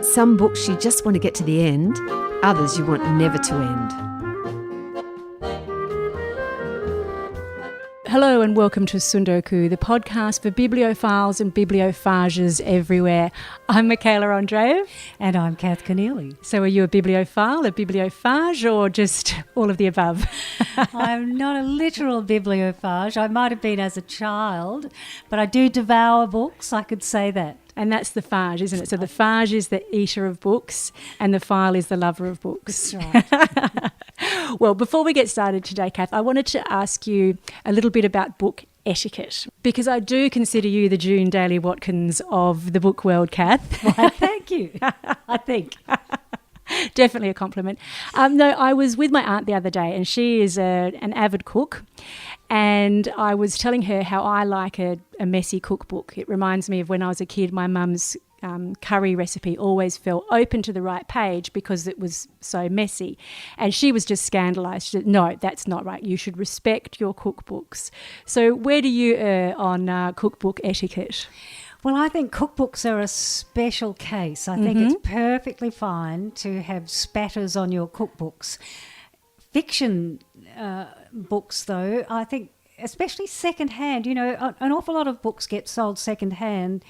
Some books you just want to get to the end, others you want never to end. Hello and welcome to Sundoku, the podcast for bibliophiles and bibliophages everywhere. I'm Michaela Andreev. And I'm Kath Keneally. So are you a bibliophile, a bibliophage, or just all of the above? I'm not a literal bibliophage. I might have been as a child, but I do devour books, I could say that. And that's the phage, isn't it? So the phage is the eater of books and the phile is the lover of books. That's right. Well, before we get started today, Kath, I wanted to ask you a little bit about book etiquette, because I do consider you the June Daly Watkins of the book world, Kath. Why, thank you, I think. Definitely a compliment. No, I was with my aunt the other day and she is an avid cook, and I was telling her how I like a messy cookbook. It reminds me of when I was a kid, my mum's curry recipe always fell open to the right page because it was so messy. And she was just scandalised. She said, no, that's not right. You should respect your cookbooks. So where do you err on cookbook etiquette? Well, I think cookbooks are a special case. I think it's perfectly fine to have spatters on your cookbooks. Fiction books, though, I think, especially second-hand, you know, an awful lot of books get sold second-hand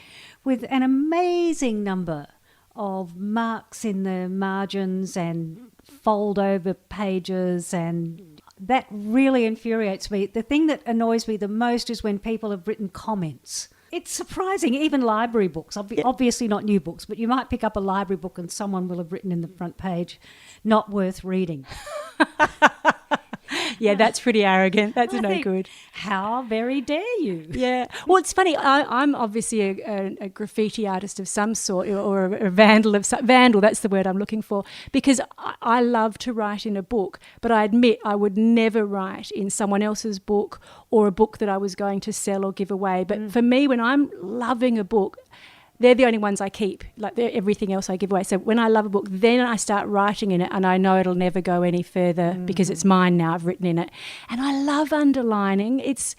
with an amazing number of marks in the margins and fold-over pages, and that really infuriates me. The thing that annoys me the most is when people have written comments. It's surprising, even library books, obviously not new books, but you might pick up a library book and someone will have written in the front page, not worth reading. Yeah, that's pretty arrogant. That's no good. How very dare you? Yeah. Well, it's funny. I'm obviously a graffiti artist of some sort, or a vandal of some, vandal. That's the word I'm looking for, because I love to write in a book, but I admit I would never write in someone else's book or a book that I was going to sell or give away. But for me, when I'm loving a book, they're the only ones I keep. Like everything else I give away. So when I love a book, then I start writing in it, and I know it'll never go any further because it's mine now. I've written in it, and I love underlining. It's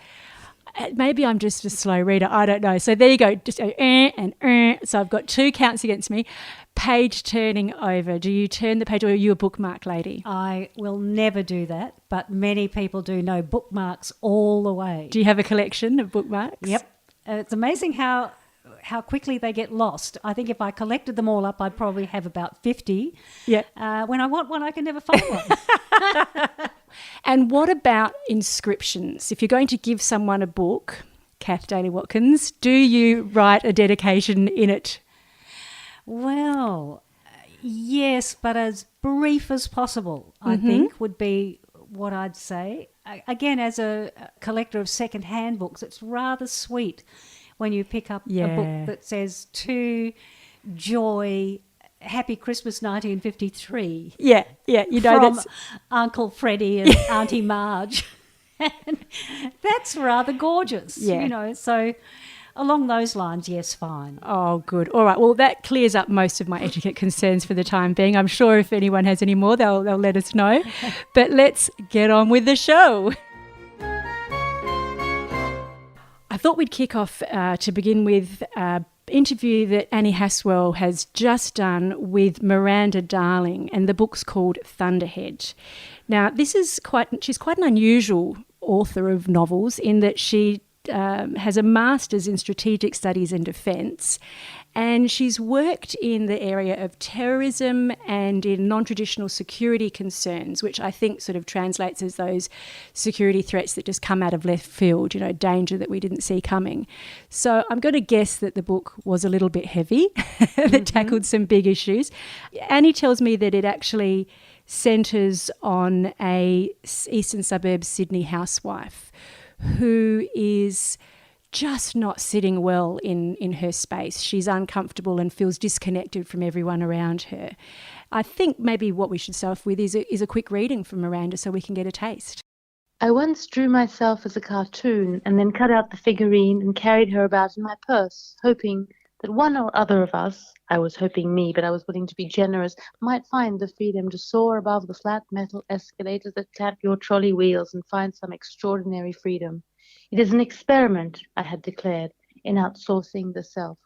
maybe I'm just a slow reader. I don't know. So there you go. Just and. So I've got 2 counts against me. Page turning over. Do you turn the page, or are you a bookmark lady? I will never do that, but many people do. Know bookmarks all the way. Do you have a collection of bookmarks? Yep. It's amazing how quickly they get lost. I think if I collected them all up, I'd probably have about 50. Yeah. When I want one, I can never find one. And what about inscriptions? If you're going to give someone a book, Kath Daly Watkins, do you write a dedication in it? Well, yes, but as brief as possible, I think, would be what I'd say. Again, as a collector of second-hand books, it's rather sweet when you pick up a book that says, to Joy, Happy Christmas 1953. Yeah, you know, from that's Uncle Freddie and Auntie Marge. And that's rather gorgeous, you know. So along those lines, yes, fine. Oh, good. All right. Well, that clears up most of my etiquette concerns for the time being. I'm sure if anyone has any more, they'll let us know. But let's get on with the show. I thought we'd kick off to begin with an interview that Annie Haswell has just done with Miranda Darling, and the book's called Thunderhead. Now, she's quite an unusual author of novels in that she has a master's in strategic studies and defence, and she's worked in the area of terrorism and in non-traditional security concerns, which I think sort of translates as those security threats that just come out of left field, you know, danger that we didn't see coming. So I'm going to guess that the book was a little bit heavy, that tackled some big issues. Annie tells me that it actually centres on a eastern suburbs Sydney housewife who is just not sitting well in her space. She's uncomfortable and feels disconnected from everyone around her. I think maybe what we should start off with is a quick reading from Miranda so we can get a taste. I once drew myself as a cartoon and then cut out the figurine and carried her about in my purse, hoping that one or other of us, I was hoping me, but I was willing to be generous, might find the freedom to soar above the flat metal escalators that tap your trolley wheels and find some extraordinary freedom. It is an experiment, I had declared, in outsourcing the self.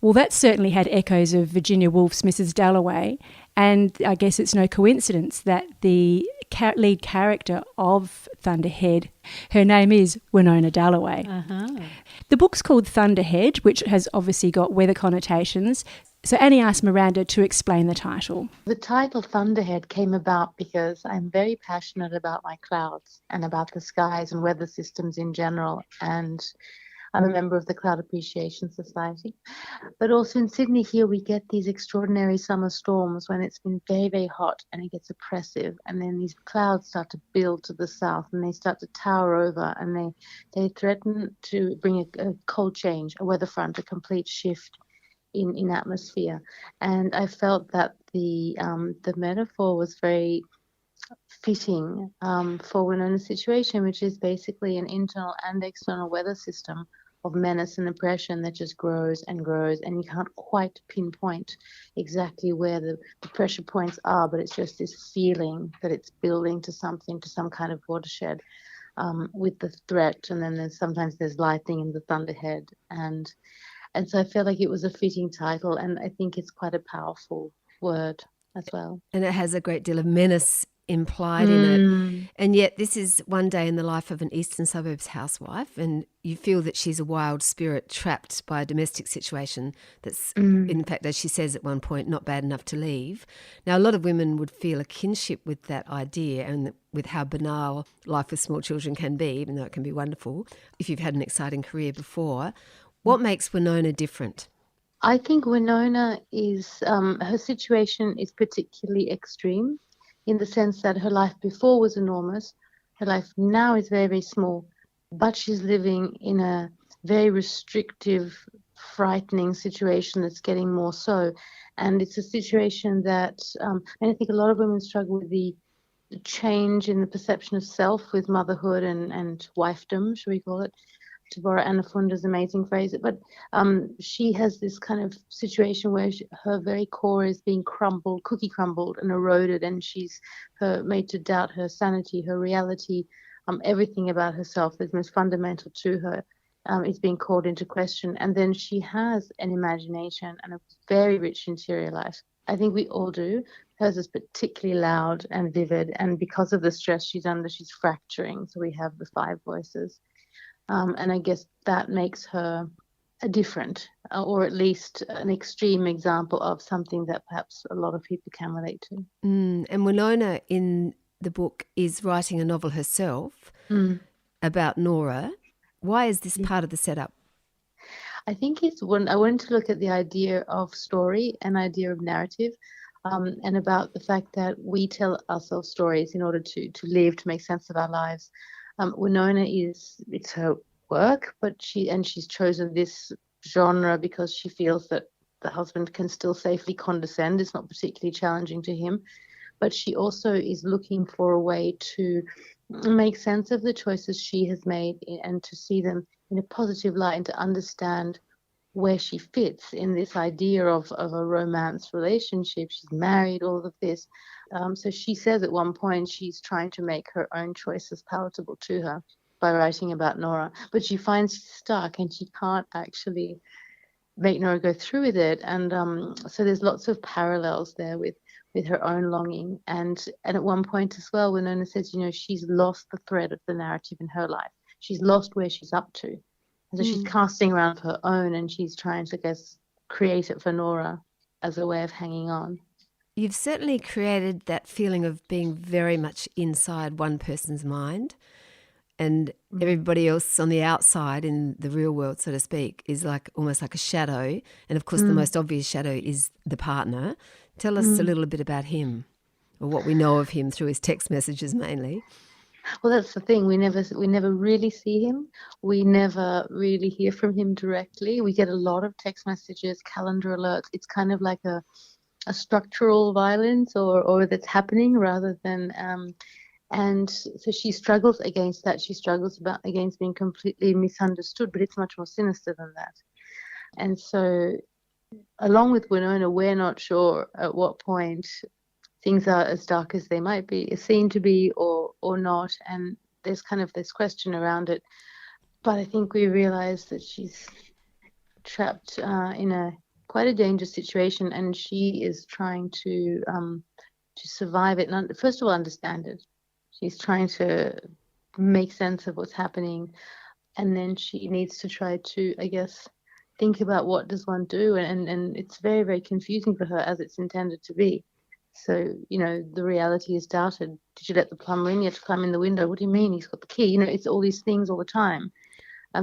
Well, that certainly had echoes of Virginia Woolf's Mrs. Dalloway, and I guess it's no coincidence that the lead character of Thunderhead, her name is Winona Dalloway. The book's called Thunderhead, which has obviously got weather connotations. So Annie asked Miranda to explain the title. The title Thunderhead came about because I'm very passionate about my clouds and about the skies and weather systems in general. And I'm a member of the Cloud Appreciation Society. But also in Sydney here, we get these extraordinary summer storms when it's been very, very hot and it gets oppressive. And then these clouds start to build to the south and they start to tower over and they threaten to bring a cold change, a weather front, a complete shift in atmosphere. And I felt that the metaphor was very fitting for Winona's situation, which is basically an internal and external weather system of menace and oppression that just grows and grows, and you can't quite pinpoint exactly where the pressure points are, but it's just this feeling that it's building to something, to some kind of watershed with the threat, and then sometimes there's lightning in the thunderhead, and so I felt like it was a fitting title, and I think it's quite a powerful word as well. And it has a great deal of menace implied in it. And yet this is one day in the life of an eastern suburbs housewife, and you feel that she's a wild spirit trapped by a domestic situation that's, in fact, as she says at one point, not bad enough to leave. Now, a lot of women would feel a kinship with that idea and with how banal life with small children can be, even though it can be wonderful if you've had an exciting career before. What makes Winona different? I think Winona is, her situation is particularly extreme in the sense that her life before was enormous, her life now is very, very small, but she's living in a very restrictive, frightening situation that's getting more so. And it's a situation that, and I think a lot of women struggle with the change in the perception of self with motherhood and wifedom, should we call it, to borrow Anna Funder's amazing phrase. But she has this kind of situation where her very core is being cookie crumbled and eroded, and she's made to doubt her sanity, her reality, everything about herself that's most fundamental to her is being called into question. And then she has an imagination and a very rich interior life. I think we all do. Hers is particularly loud and vivid, and because of the stress she's under, she's fracturing. So we have the 5 voices. And I guess that makes her a different, or at least an extreme example of something that perhaps a lot of people can relate to. And Winona in the book is writing a novel herself about Nora. Why is this part of the setup? I think it's when I wanted to look at the idea of story and idea of narrative, and about the fact that we tell ourselves stories in order to live, to make sense of our lives. Winona it's her work, but she's chosen this genre because she feels that the husband can still safely condescend. It's not particularly challenging to him, but she also is looking for a way to make sense of the choices she has made and to see them in a positive light and to understand where she fits in this idea of a romance relationship. She's married, all of this. So she says at one point she's trying to make her own choices palatable to her by writing about Nora, but she finds she's stuck and she can't actually make Nora go through with it. And so there's lots of parallels there with her own longing. And at one point as well, Winona says, she's lost the thread of the narrative in her life. She's lost where she's up to. And so she's casting around for her own, and she's trying to, I guess, create it for Nora as a way of hanging on. You've certainly created that feeling of being very much inside one person's mind, and everybody else on the outside in the real world, so to speak, is like almost like a shadow. And of course, the most obvious shadow is the partner. Tell us a little bit about him, or what we know of him through his text messages mainly. Well, that's the thing. We never really see him. We never really hear from him directly. We get a lot of text messages, calendar alerts. It's kind of like a structural violence or that's happening rather than and so she struggles against that. She struggles against being completely misunderstood, but it's much more sinister than that. And so along with Winona, we're not sure at what point things are as dark as they might be seen to be or not, and there's kind of this question around it. But I think we realize that she's trapped in quite a dangerous situation, and she is trying to survive it and first of all understand it. She's trying to make sense of what's happening, and then she needs to try to, I guess, think about what does one do, and it's very, very confusing for her, as it's intended to be. So, the reality is doubted. Did you let the plumber in? You have to climb in the window. What do you mean? He's got the key. It's all these things all the time.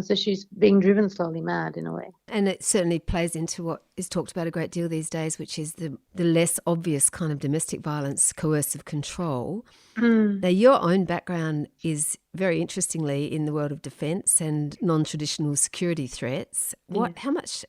So she's being driven slowly mad in a way. And it certainly plays into what is talked about a great deal these days, which is the less obvious kind of domestic violence, coercive control. Now, your own background is very interestingly in the world of defence and non-traditional security threats. How much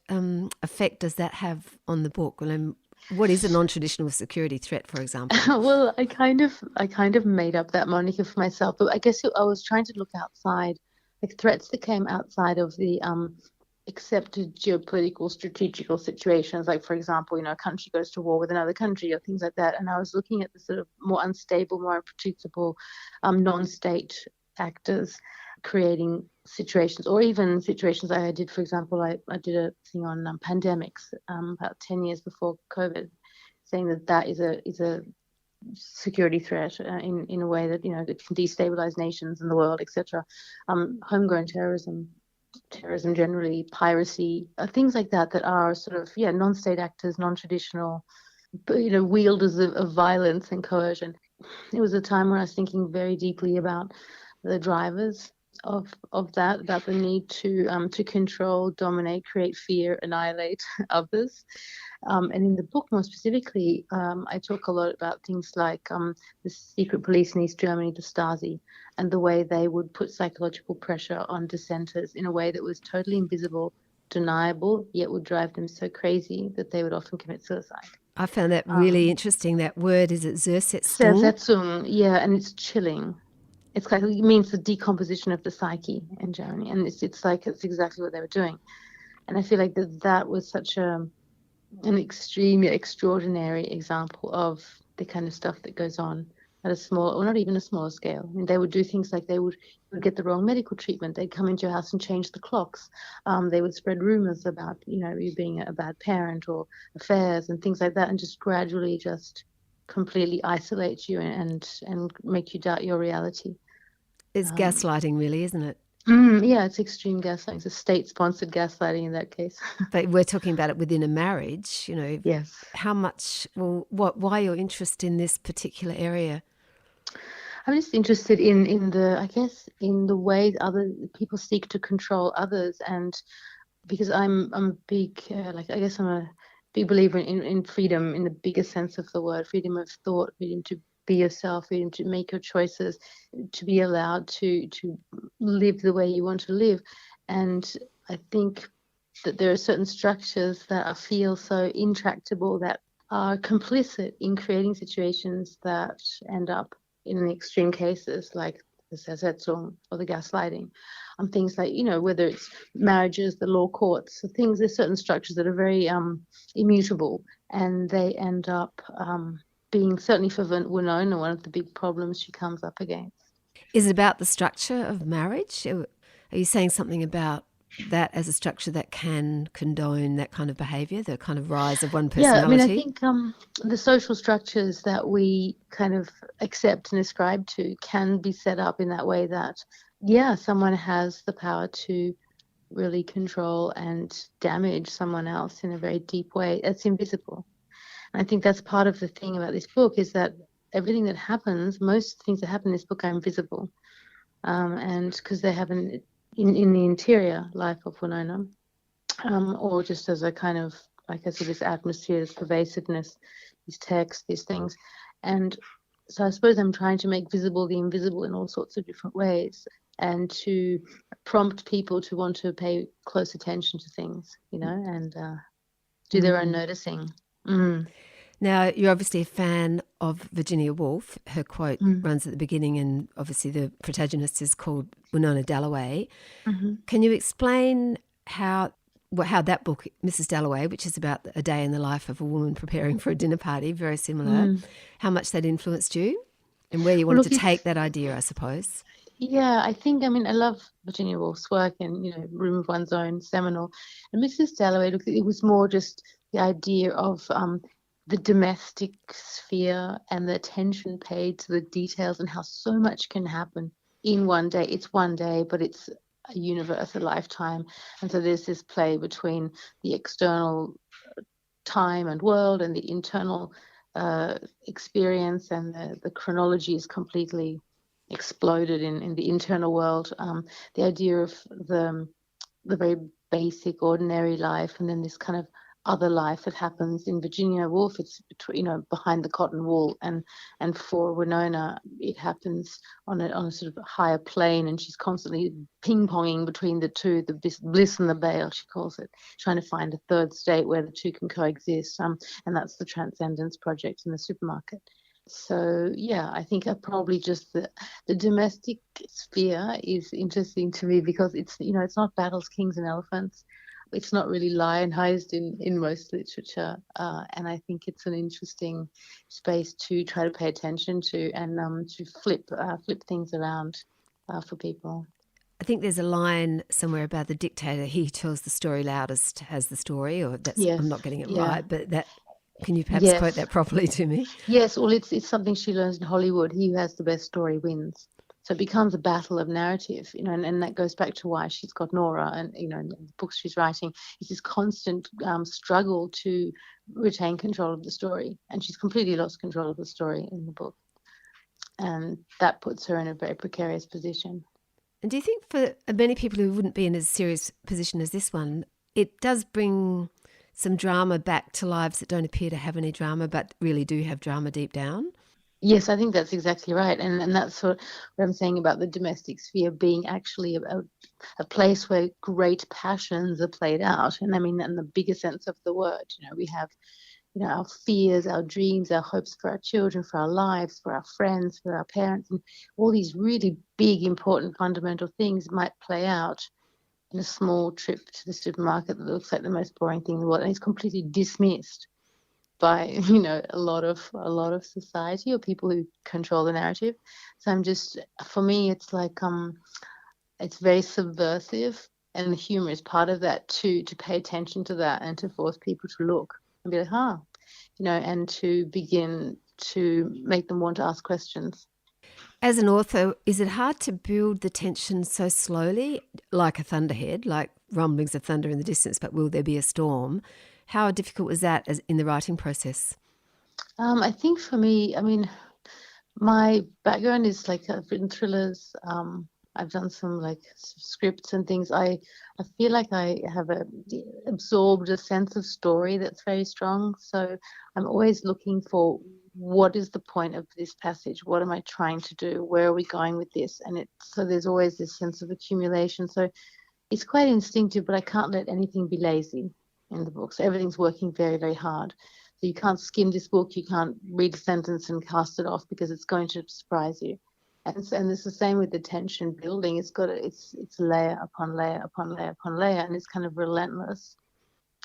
effect does that have on the book? Well, what is a non-traditional security threat, for example? Well, I kind of made up that moniker for myself, but I guess I was trying to look outside, like threats that came outside of the accepted geopolitical strategical situations, like, for example, a country goes to war with another country or things like that. And I was looking at the sort of more unstable, more unpredictable non-state actors creating situations, or even situations I did, for example, I did a thing on pandemics about 10 years before COVID, saying that is a security threat in a way that that can destabilize nations and the world, etc. Homegrown terrorism generally, piracy, things like that are sort of non-state actors, non-traditional, wielders of violence and coercion. It was a time when I was thinking very deeply about the drivers of that, about the need to control, dominate, create fear, annihilate others. And in the book, more specifically, I talk a lot about things like the secret police in East Germany, the Stasi, and the way they would put psychological pressure on dissenters in a way that was totally invisible, deniable, yet would drive them so crazy that they would often commit suicide. I found that really interesting. That word, is it Zersetzung? Zersetzung, yeah, and it's chilling. It's like, it means the decomposition of the psyche in Germany, and it's exactly what they were doing. And I feel like that was such an extremely extraordinary example of the kind of stuff that goes on at a small, or not even a smaller scale. I mean, they would do things like they would get the wrong medical treatment. They'd come into your house and change the clocks. They would spread rumors about, you being a bad parent or affairs and things like that, and just gradually just completely isolate you and make you doubt your reality. It's gaslighting, really, isn't it? Yeah, it's extreme gaslighting. It's a state-sponsored gaslighting in that case. But we're talking about it within a marriage, Yes. How much, why your interest in this particular area? I'm just interested in the way other people seek to control others, and because I'm a big, I'm a big believer in freedom in the biggest sense of the word, freedom of thought, freedom to be yourself, freedom to make your choices, to be allowed to live the way you want to live. And I think that there are certain structures that I feel so intractable, that are complicit in creating situations that end up in the extreme cases like the Zersetzung or the gaslighting, on things like, whether it's marriages, the law courts, there's certain structures that are very immutable, and they end up being, certainly for Winona, one of the big problems she comes up against. Is it about the structure of marriage? Are you saying something about that as a structure that can condone that kind of behaviour, the kind of rise of one personality? Yeah, I think the social structures that we kind of accept and ascribe to can be set up in that way that, someone has the power to really control and damage someone else in a very deep way. It's invisible. And I think that's part of the thing about this book, is that everything that happens, most things that happen in this book are invisible. And because they happen in the interior life of Winona, or just as a kind of, like I said, this atmosphere, this pervasiveness, these texts, these things. And so I suppose I'm trying to make visible the invisible in all sorts of different ways, and to prompt people to want to pay close attention to things, and do their own noticing. Now, you're obviously a fan of Virginia Woolf. Her quote runs at the beginning, and obviously the protagonist is called Winona Dalloway. Can you explain how that book, Mrs. Dalloway, which is about a day in the life of a woman preparing for a dinner party, very similar, how much that influenced you and where you wanted to take that idea, I suppose? Yeah, I think, I love Virginia Woolf's work, and, Room of One's Own, seminal. And Mrs. Dalloway, it was more just the idea of the domestic sphere and the attention paid to the details and how so much can happen in one day. It's one day, but it's a universe, a lifetime. And so there's this play between the external time and world and the internal experience, and the chronology is completely exploded in the internal world. The idea of the very basic, ordinary life, and then this kind of other life that happens in Virginia Woolf. It's behind the cotton wool, and for Winona, it happens on a sort of higher plane, and she's constantly ping-ponging between the two, the bliss and the bale, she calls it, trying to find a third state where the two can coexist. And that's the Transcendence Project in the supermarket. So yeah, I think probably just the domestic sphere is interesting to me because it's not battles, kings and elephants. It's not really lionized in most literature, and I think it's an interesting space to try to pay attention to, and to flip things around for people. I think there's a line somewhere about the dictator. He who tells the story loudest has the story, or that's Yes, I'm not getting it yeah. right, but that. Can you perhaps Yes. quote that properly to me? Yes, well, it's something she learns in Hollywood. He who has the best story wins. So it becomes a battle of narrative, and that goes back to why she's got Nora, and and the books she's writing. It's this constant struggle to retain control of the story, and she's completely lost control of the story in the book, and that puts her in a very precarious position. And do you think for many people who wouldn't be in as serious position as this one, it does bring some drama back to lives that don't appear to have any drama but really do have drama deep down? Yes, I think that's exactly right. And that's what I'm saying about the domestic sphere being actually a place where great passions are played out. And I mean that in the bigger sense of the word. We have, our fears, our dreams, our hopes for our children, for our lives, for our friends, for our parents, and all these really big, important, fundamental things might play out in a small trip to the supermarket that looks like the most boring thing in the world, and it's completely dismissed by a lot of society or people who control the narrative. So for me, it's like it's very subversive, and the humor is part of that too, to pay attention to that and to force people to look and be like, and to begin to make them want to ask questions. As an author, is it hard to build the tension so slowly, like a thunderhead, like rumblings of thunder in the distance, but will there be a storm? How difficult was that in the writing process? I think for me, my background is like I've written thrillers. I've done some like scripts and things. I feel like I have absorbed a sense of story that's very strong. So I'm always looking for, what is the point of this passage? What am I trying to do? Where are we going with this? And so there's always this sense of accumulation. So it's quite instinctive, but I can't let anything be lazy in the book. So everything's working very, very hard. So you can't skim this book. You can't read a sentence and cast it off because it's going to surprise you. And it's the same with the tension building. It's layer upon layer upon layer upon layer, and it's kind of relentless.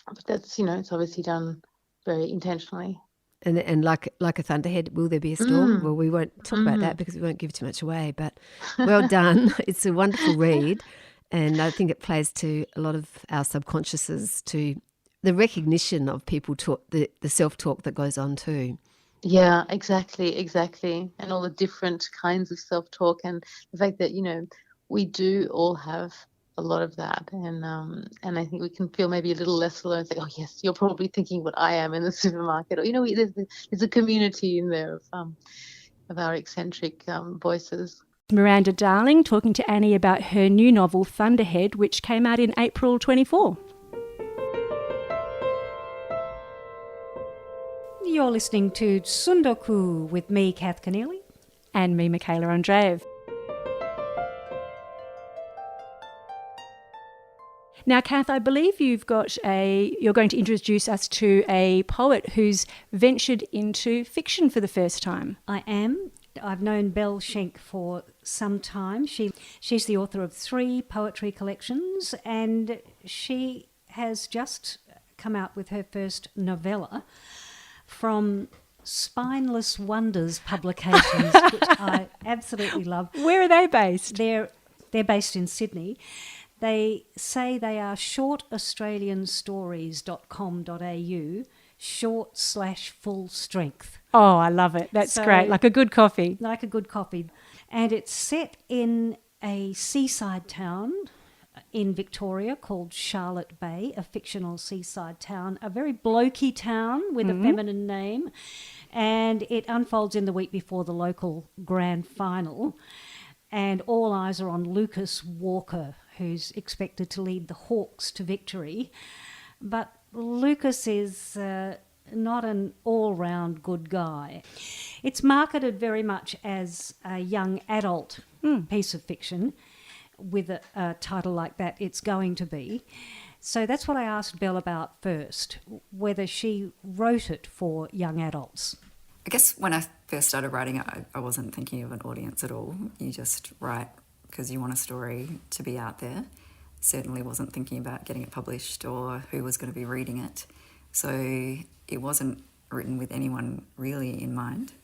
But that's it's obviously done very intentionally. And like a thunderhead, will there be a storm? Well, we won't talk about that because we won't give too much away. But well done. It's a wonderful read, and I think it plays to a lot of our subconsciouses, to the recognition of people the self-talk that goes on too. Yeah, exactly. And all the different kinds of self-talk, and the fact that, we do all have a lot of that. And I think we can feel maybe a little less alone. It's like, oh, yes, you're probably thinking what I am in the supermarket. Or, there's a community in there of our eccentric voices. Miranda Darling talking to Annie about her new novel, Thunderhead, which came out in April 24. You're listening to Tsundoku with me, Kath Keneally. And me, Michaela Andreev. Now, Kath, I believe you're going to introduce us to a poet who's ventured into fiction for the first time. I am. I've known Belle Schenk for some time. She's the author of 3 poetry collections, and she has just come out with her first novella from Spineless Wonders Publications, which I absolutely love. Where are they based? They're based in Sydney. They say they are shortaustralianstories.com.au, short/full strength. Oh, I love it. That's So- great. Like a good coffee. Like a good copy. And it's set in a seaside town in Victoria called Charlotte Bay, a fictional seaside town, a very blokey town with a feminine name. And it unfolds in the week before the local grand final. And all eyes are on Lucas Walker, who's expected to lead the Hawks to victory. But Lucas is not an all-round good guy. It's marketed very much as a young adult piece of fiction. With a title like that, it's going to be. So that's what I asked Belle about first, whether she wrote it for young adults. I guess when I first started writing it, I wasn't thinking of an audience at all. You just write because you want a story to be out there. Certainly wasn't thinking about getting it published or who was going to be reading it. So it wasn't written with anyone really in mind.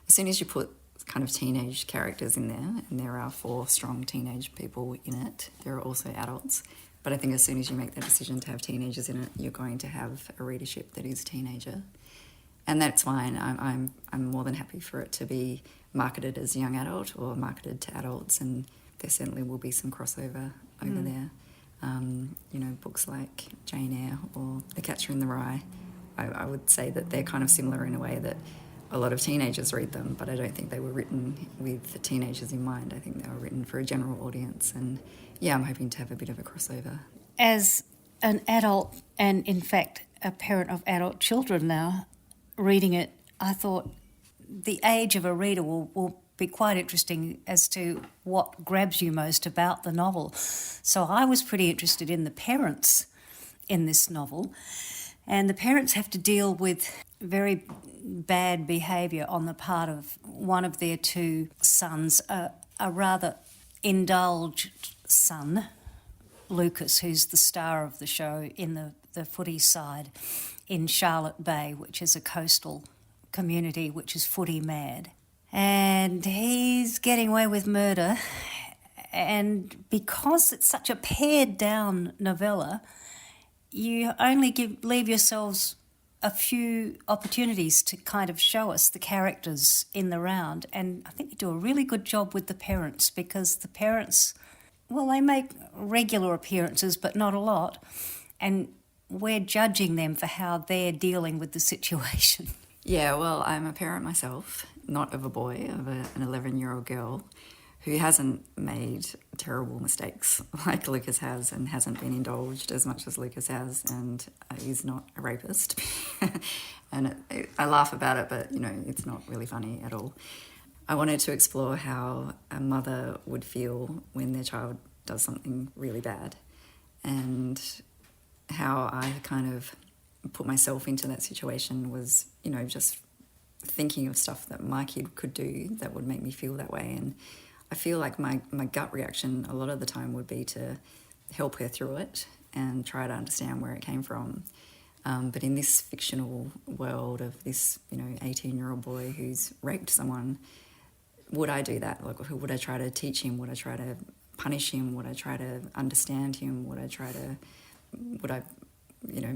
As soon as you put kind of teenage characters in there, and there are 4 strong teenage people in it, there are also adults. But I think as soon as you make that decision to have teenagers in it, you're going to have a readership that is teenager. And that's fine. I'm more than happy for it to be marketed as young adult or marketed to adults, and there certainly will be some crossover over there. Books like Jane Eyre or The Catcher in the Rye, I would say that they're kind of similar in a way that a lot of teenagers read them, but I don't think they were written with the teenagers in mind. I think they were written for a general audience, and yeah, I'm hoping to have a bit of a crossover. As an adult, and in fact a parent of adult children now, reading it, I thought the age of a reader will be quite interesting as to what grabs you most about the novel. So I was pretty interested in the parents in this novel, and the parents have to deal with very bad behaviour on the part of one of their 2 sons, a rather indulged son, Lucas, who's the star of the show in the footy side in Charlotte Bay, which is a coastal community which is footy mad. And he's getting away with murder. And because it's such a pared down novella, you only leave yourselves a few opportunities to kind of show us the characters in the round. And I think you do a really good job with the parents, because the parents, well, they make regular appearances, but not a lot. And we're judging them for how they're dealing with the situation. Yeah, well, I'm a parent myself, not of a boy, of an 11-year-old girl who hasn't made terrible mistakes like Lucas has, and hasn't been indulged as much as Lucas has, and is not a rapist. And I laugh about it, but, it's not really funny at all. I wanted to explore how a mother would feel when their child does something really bad, and how I kind of put myself into that situation was, just thinking of stuff that my kid could do that would make me feel that way. And I feel like my gut reaction a lot of the time would be to help her through it and try to understand where it came from. But in this fictional world of this, 18-year-old boy who's raped someone, would I do that? Like, would I try to teach him? Would I try to punish him? Would I try to understand him? Would I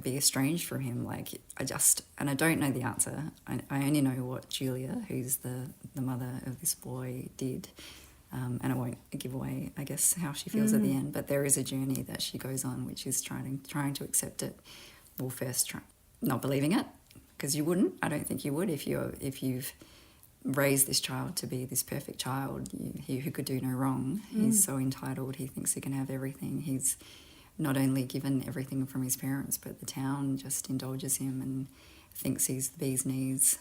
be estranged from him? And I don't know the answer. I only know what Julia, who's the mother of this boy, did. And I won't give away, I guess, how she feels at the end. But there is a journey that she goes on, which is trying to accept it. Well, first, not believing it, because you wouldn't. I don't think you would if you've raised this child to be this perfect child, who could do no wrong. He's so entitled. He thinks he can have everything. He's not only given everything from his parents, but the town just indulges him and thinks he's the bee's knees.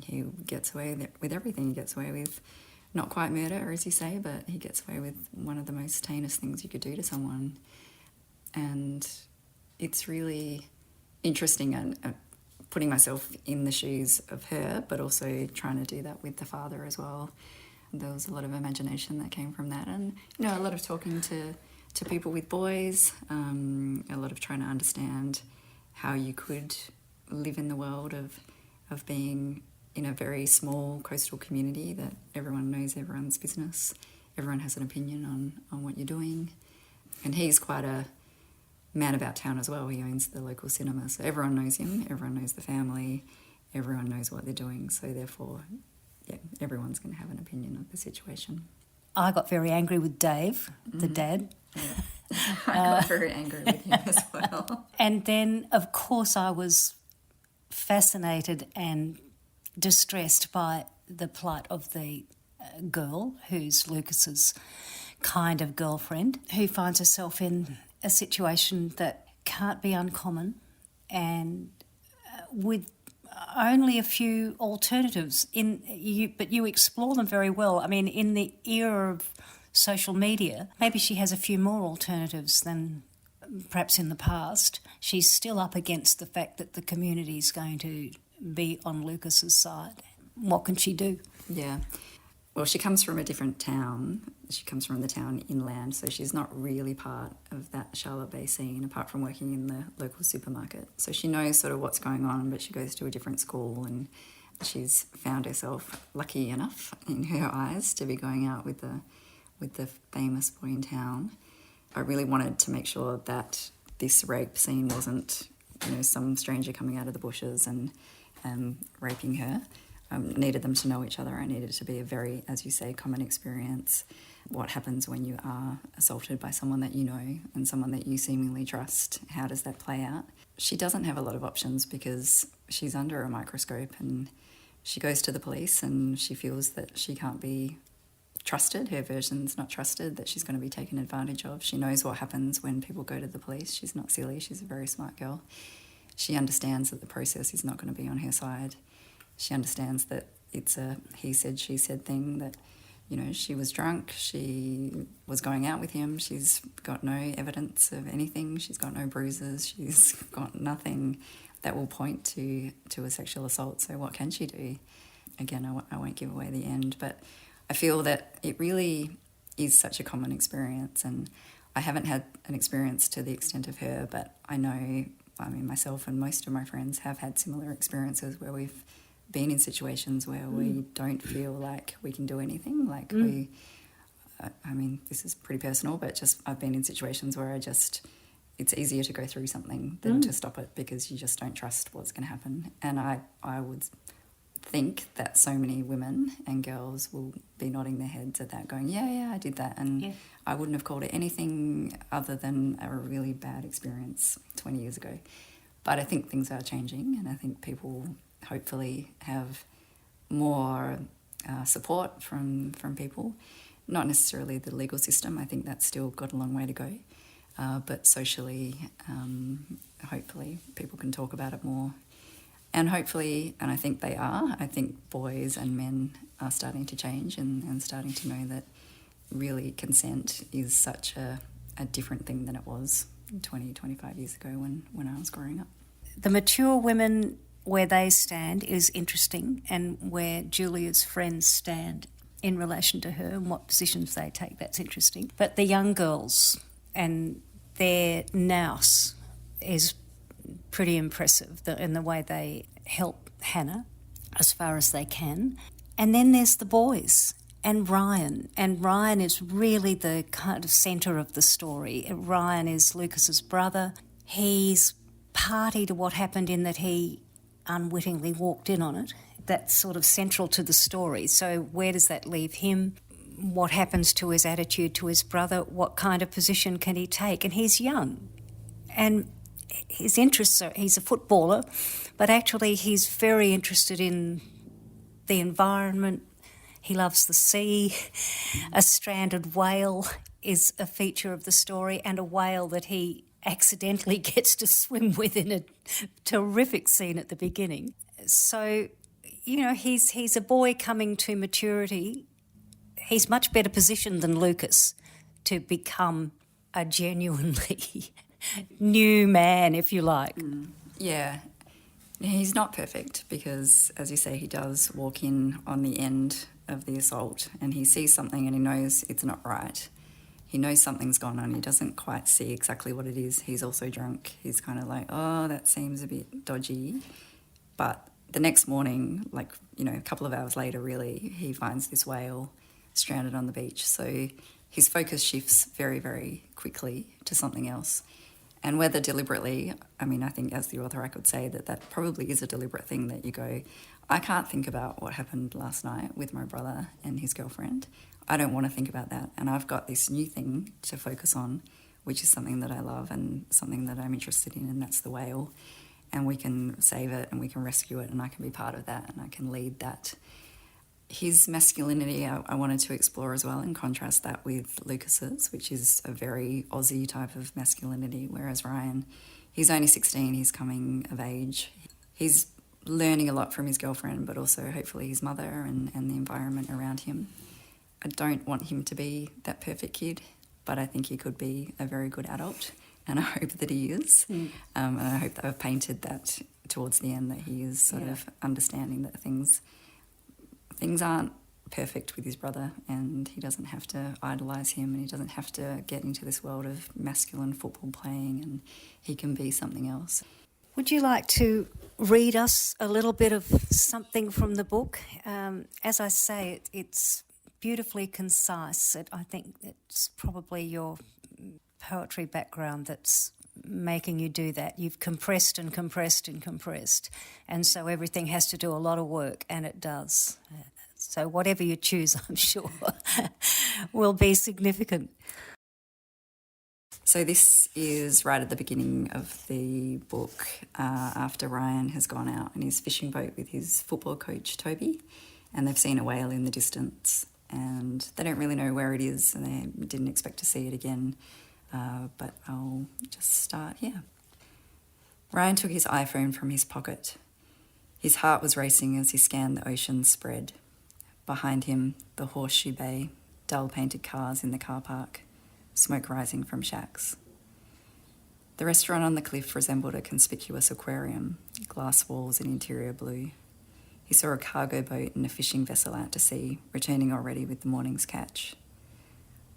He gets away with everything. He gets away with not quite murder, as you say, but he gets away with one of the most heinous things you could do to someone. And it's really interesting and putting myself in the shoes of her, but also trying to do that with the father as well. There was a lot of imagination that came from that, and a lot of talking to people with boys, a lot of trying to understand how you could live in the world of being in a very small coastal community that everyone knows everyone's business, everyone has an opinion on what you're doing, And he's quite a man about town as well. He owns the local cinema, so everyone knows him, everyone knows the family, everyone knows what they're doing. So therefore, yeah, everyone's going to have an opinion of the situation. I got very angry with Dave, the dad. Yeah. I got very angry with him as well. And then, of course, I was fascinated and distressed by the plight of the girl who's Lucas's kind of girlfriend, who finds herself in a situation that can't be uncommon, and with only a few alternatives. But you explore them very well. I mean, in the era of social media, maybe she has a few more alternatives than perhaps in the past. She's still up against the fact that the community is going to be on Lucas's side. What can she do? Yeah. Well, she comes from a different town. She comes from the town inland, so she's not really part of that Charlotte Bay scene, apart from working in the local supermarket. So she knows sort of what's going on, but she goes to a different school, and she's found herself lucky enough in her eyes to be going out with the famous boy in town. I really wanted to make sure that this rape scene wasn't, some stranger coming out of the bushes and raping her. I needed them to know each other. I needed it to be a very, as you say, common experience. What happens when you are assaulted by someone that you know and someone that you seemingly trust? How does that play out? She doesn't have a lot of options because she's under a microscope, and she goes to the police and she feels that she can't be trusted. Her version's not trusted, that she's going to be taken advantage of. She knows what happens when people go to the police. She's not silly. She's a very smart girl. She understands that the process is not going to be on her side. She understands that it's a he said, she said thing, that, she was drunk, she was going out with him, she's got no evidence of anything, she's got no bruises, she's got nothing that will point to a sexual assault, so what can she do? Again, I won't give away the end, but I feel that it really is such a common experience, and I haven't had an experience to the extent of her, but I know, myself and most of my friends have had similar experiences where we've been in situations where we don't feel like we can do anything. Like this is pretty personal, but just I've been in situations where it's easier to go through something than to stop it because you just don't trust what's going to happen. And I would think that so many women and girls will be nodding their heads at that, going, yeah, I did that. And I wouldn't have called it anything other than a really bad experience 20 years ago. But I think things are changing, and I think people hopefully have more support from people. Not necessarily the legal system. I think that's still got a long way to go. But socially, hopefully people can talk about it more. And hopefully, and I think they are, I think boys and men are starting to change and starting to know that really consent is such a different thing than it was 20, 25 years ago when I was growing up. The mature women, where they stand is interesting, and where Julia's friends stand in relation to her and what positions they take, that's interesting. But the young girls and their nous is pretty impressive in the way they help Hannah as far as they can. And then there's the boys and Ryan. And Ryan is really the kind of centre of the story. Ryan is Lucas's brother. He's party to what happened in that he unwittingly walked in on it. That's sort of central to the story. So where does that leave him? What happens to his attitude to his brother? What kind of position can he take? And he's young. And his interests are, he's a footballer, but actually he's very interested in the environment. He loves the sea. A stranded whale is a feature of the story, and a whale that he accidentally gets to swim with in a terrific scene at the beginning. So, he's a boy coming to maturity. He's much better positioned than Lucas to become a genuinely new man, if you like. Yeah. He's not perfect because, as you say, he does walk in on the end of the assault and he sees something and he knows it's not right. He knows something's gone on. He doesn't quite see exactly what it is. He's also drunk. He's kind of like, oh, that seems a bit dodgy. But the next morning, a couple of hours later, really, he finds this whale stranded on the beach. So his focus shifts very, very quickly to something else. And whether deliberately, I mean, I think as the author I could say that probably is a deliberate thing, that you go, I can't think about what happened last night with my brother and his girlfriend. I don't want to think about that. And I've got this new thing to focus on, which is something that I love and something that I'm interested in, and that's the whale. And we can save it and we can rescue it, and I can be part of that and I can lead that. His masculinity I wanted to explore as well, and contrast that with Lucas's, which is a very Aussie type of masculinity, whereas Ryan, he's only 16, he's coming of age. He's learning a lot from his girlfriend, but also hopefully his mother and the environment around him. I don't want him to be that perfect kid, but I think he could be a very good adult, and I hope that he is. And I hope that I've painted that towards the end, that he is sort of understanding that things aren't perfect with his brother, and he doesn't have to idolise him, and he doesn't have to get into this world of masculine football playing, and he can be something else. Would you like to read us a little bit of something from the book? As I say, it's beautifully concise. I think it's probably your poetry background that's making you do that. You've compressed and compressed and compressed, and so everything has to do a lot of work, and it does. So whatever you choose, I'm sure, will be significant. So this is right at the beginning of the book, after Ryan has gone out in his fishing boat with his football coach, Toby, and they've seen a whale in the distance, and they don't really know where it is, and they didn't expect to see it again. But I'll just start here. Ryan took his iPhone from his pocket. His heart was racing as he scanned the ocean spread. Behind him, the Horseshoe Bay, dull painted cars in the car park, smoke rising from shacks. The restaurant on the cliff resembled a conspicuous aquarium, glass walls and interior blue. He saw a cargo boat and a fishing vessel out to sea, returning already with the morning's catch.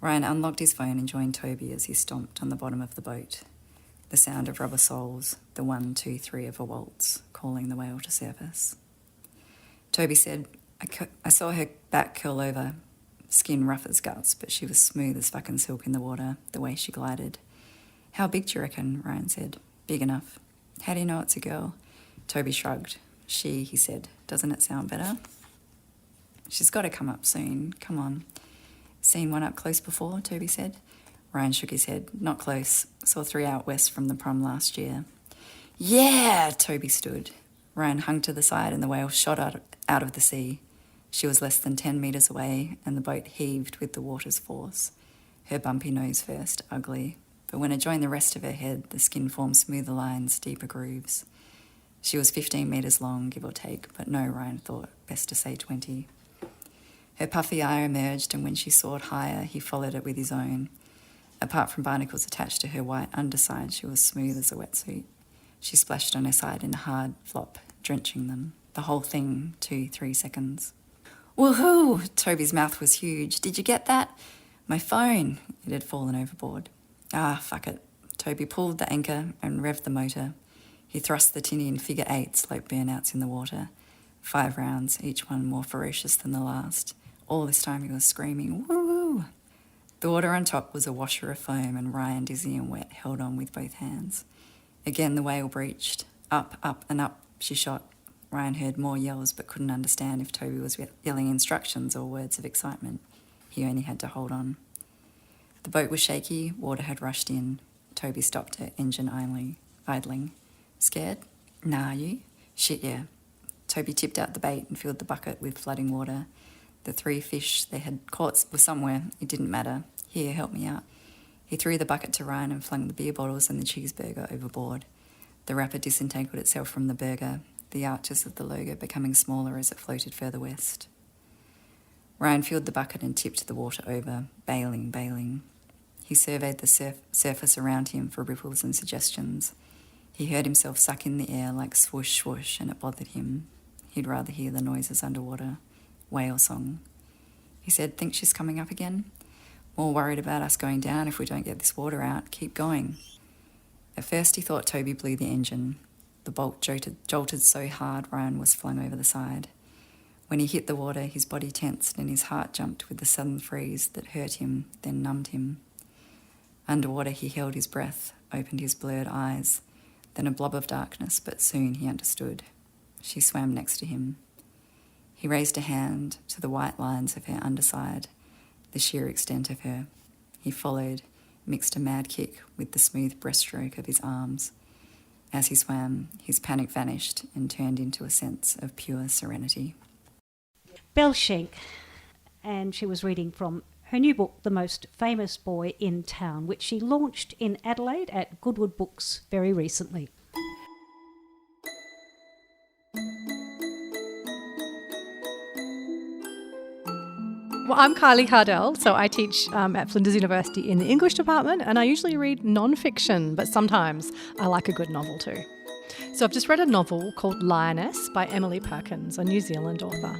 Ryan unlocked his phone and joined Toby as he stomped on the bottom of the boat. The sound of rubber soles, the 1, 2, 3 of a waltz, calling the whale to surface. Toby said, I saw her back curl over, skin rough as guts, but she was smooth as fucking silk in the water, the way she glided. How big do you reckon? Ryan said. Big enough. How do you know it's a girl? Toby shrugged. She, he said. Doesn't it sound better? She's got to come up soon. Come on. Seen one up close before? Toby said. Ryan shook his head. Not close. Saw 3 out west from the prom last year. Yeah! Toby stood. Ryan hung to the side and the whale shot out of the sea. She was less than 10 metres away and the boat heaved with the water's force. Her bumpy nose first, ugly. But when it joined the rest of her head, the skin formed smoother lines, deeper grooves. She was 15 metres long, give or take, but no, Ryan thought, best to say 20. Her puffy eye emerged, and when she soared higher, he followed it with his own. Apart from barnacles attached to her white underside, she was smooth as a wetsuit. She splashed on her side in a hard flop, drenching them. The whole thing, 2-3 seconds. Woohoo! Toby's mouth was huge. Did you get that? My phone. It had fallen overboard. Ah, fuck it. Toby pulled the anchor and revved the motor. He thrust the tinny in figure 8s like burnouts in the water. 5 rounds, each one more ferocious than the last. All this time he was screaming, woo! The water on top was a washer of foam, and Ryan, dizzy and wet, held on with both hands. Again the whale breached. Up, up and up she shot. Ryan heard more yells but couldn't understand if Toby was yelling instructions or words of excitement. He only had to hold on. The boat was shaky, water had rushed in. Toby stopped her, engine idling. Scared? Nah, you? Shit, yeah. Toby tipped out the bait and filled the bucket with flooding water. The 3 fish they had caught were somewhere. It didn't matter. Here, help me out. He threw the bucket to Ryan and flung the beer bottles and the cheeseburger overboard. The wrapper disentangled itself from the burger, the arches of the logo becoming smaller as it floated further west. Ryan filled the bucket and tipped the water over, bailing. He surveyed the surface around him for ripples and suggestions. He heard himself suck in the air like swoosh, swoosh, and it bothered him. He'd rather hear the noises underwater. Whale song. He said, think she's coming up again? More worried about us going down if we don't get this water out. Keep going. At first he thought Toby blew the engine. The bolt jolted so hard Ryan was flung over the side. When he hit the water, his body tensed and his heart jumped with the sudden freeze that hurt him, then numbed him. Underwater, he held his breath, opened his blurred eyes, then a blob of darkness, but soon he understood. She swam next to him. He raised a hand to the white lines of her underside, the sheer extent of her. He followed, mixed a mad kick with the smooth breaststroke of his arms. As he swam, his panic vanished and turned into a sense of pure serenity. Belle Schenk, and she was reading from her new book, The Most Famous Boy in Town, which she launched in Adelaide at Goodwood Books very recently. Well, I'm Kylie Cardell, so I teach at Flinders University in the English department, and I usually read non-fiction, but sometimes I like a good novel too. So I've just read a novel called Lioness by Emily Perkins, a New Zealand author.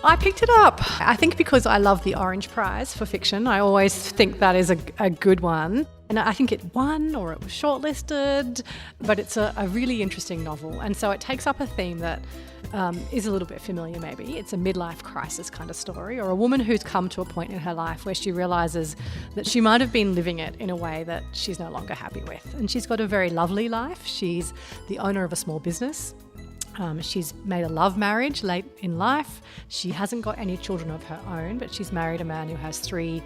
I picked it up, I think because I love the Orange Prize for fiction. I always think that is a good one. And I think it won or it was shortlisted, but it's a really interesting novel. And so it takes up a theme that is a little bit familiar maybe. It's a midlife crisis kind of story, or a woman who's come to a point in her life where she realises that she might have been living it in a way that she's no longer happy with. And she's got a very lovely life. She's the owner of a small business. She's made a love marriage late in life. She hasn't got any children of her own, but she's married a man who has 3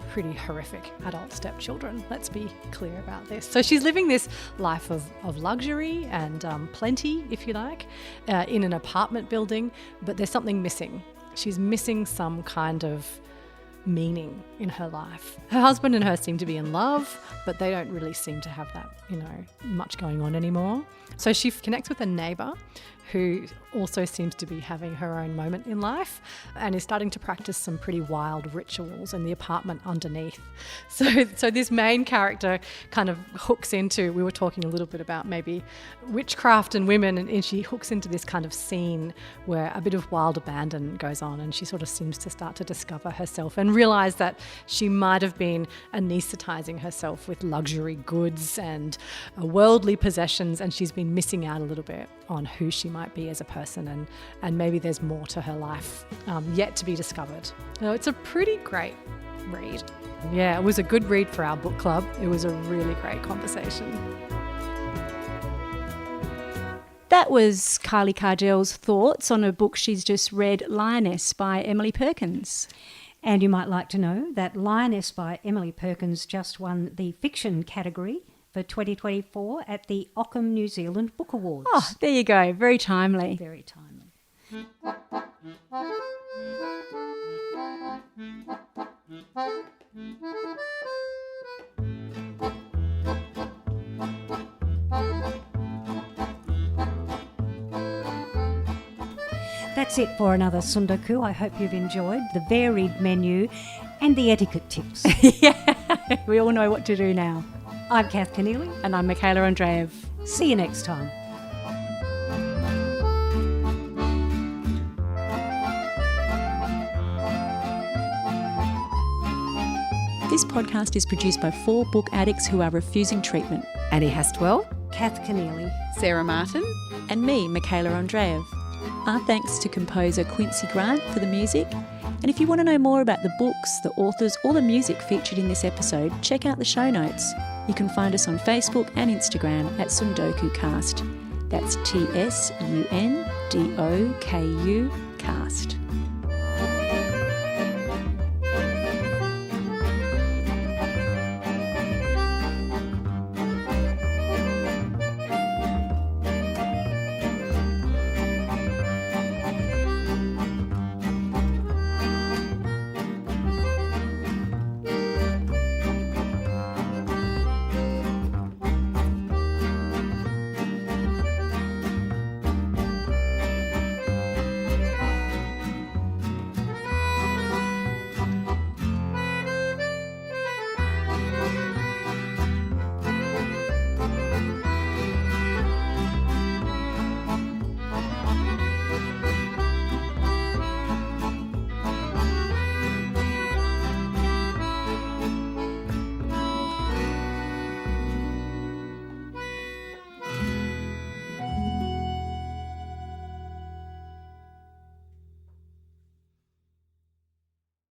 pretty horrific adult stepchildren. Let's be clear about this. So she's living this life of luxury and plenty, if you like, in an apartment building, but there's something missing. She's missing some kind of meaning in her life. Her husband and her seem to be in love, but they don't really seem to have that, much going on anymore. So she connects with a neighbour who also seems to be having her own moment in life and is starting to practice some pretty wild rituals in the apartment underneath. So this main character kind of hooks into, we were talking a little bit about maybe witchcraft and women, and she hooks into this kind of scene where a bit of wild abandon goes on, and she sort of seems to start to discover herself and realise that she might have been anaesthetising herself with luxury goods and worldly possessions, and she's been missing out a little bit on who she might be as a person, and maybe there's more to her life yet to be discovered. So it's a pretty great read. Yeah, it was a good read for our book club. It was a really great conversation. That was Kylie Cardell's thoughts on a book she's just read, Lioness by Emily Perkins. And you might like to know that Lioness by Emily Perkins just won the fiction category for 2024 at the Ockham New Zealand Book Awards. Oh, there you go. Very timely. Very timely. That's it for another Sundoku. I hope you've enjoyed the varied menu and the etiquette tips. Yeah, we all know what to do now. I'm Kath Keneally. And I'm Michaela Andreev. See you next time. This podcast is produced by 4 book addicts who are refusing treatment. Annie Hastwell, Kath Keneally, Sarah Martin, and me, Michaela Andreev. Our thanks to composer Quincy Grant for the music. And if you want to know more about the books, the authors, or the music featured in this episode, check out the show notes. You can find us on Facebook and Instagram at Sundoku Cast. That's TSUNDOKU Cast.